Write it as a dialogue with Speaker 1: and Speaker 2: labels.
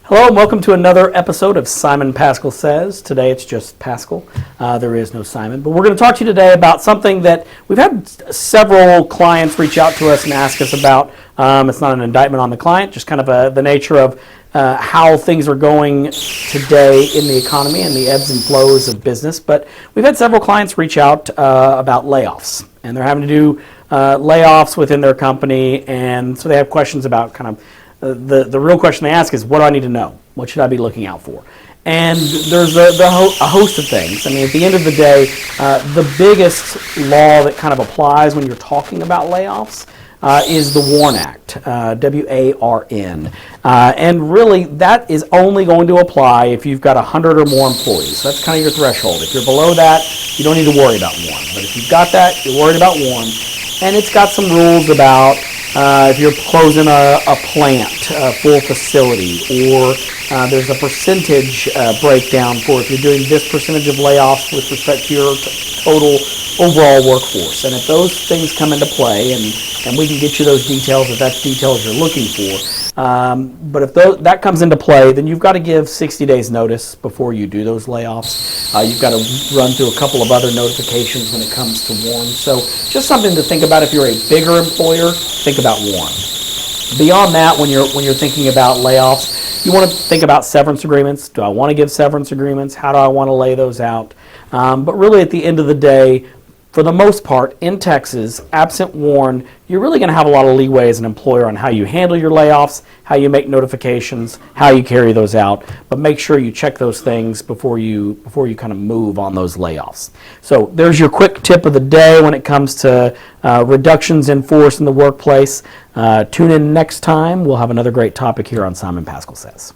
Speaker 1: Hello and welcome to another episode of Simon Pascal Says. Today it's just Pascal. There is no Simon. But we're going to talk to you today about something that we've had several clients reach out to us and ask us about. It's not an indictment on the client, just kind of the nature of how things are going today in the economy and the ebbs and flows of business. But we've had several clients reach out about layoffs. And they're having to do layoffs within their company. And so they have questions about kind of the real question they ask is, what do I need to know? What should I be looking out for? And there's a host of things. I mean, at the end of the day, the biggest law that kind of applies when you're talking about layoffs is the WARN Act, W-A-R-N. And really, that is only going to apply if you've got 100 or more employees. So that's kind of your threshold. If you're below that, you don't need to worry about WARN. But if you've got that, you're worried about WARN. And it's got some rules about if you're closing a plant, a full facility, or there's a percentage breakdown for if you're doing this percentage of layoffs with respect to your total overall workforce. And if those things come into play, and we can get you those details if that's details you're looking for, but if that comes into play, then you've got to give 60 days notice before you do those layoffs. You've got to run through a couple of other notifications when it comes to WARN. So just something to think about if you're a bigger employer. Think about WARN. Beyond that, when you're thinking about layoffs, you want to think about severance agreements. Do I want to give severance agreements? How do I want to lay those out? But really, at the end of the day, for the most part, in Texas, absent WARN, you're really going to have a lot of leeway as an employer on how you handle your layoffs, how you make notifications, how you carry those out. But make sure you check those things before you kind of move on those layoffs. So there's your quick tip of the day when it comes to reductions in force in the workplace. Tune in next time. We'll have another great topic here on Simon Pascal Says.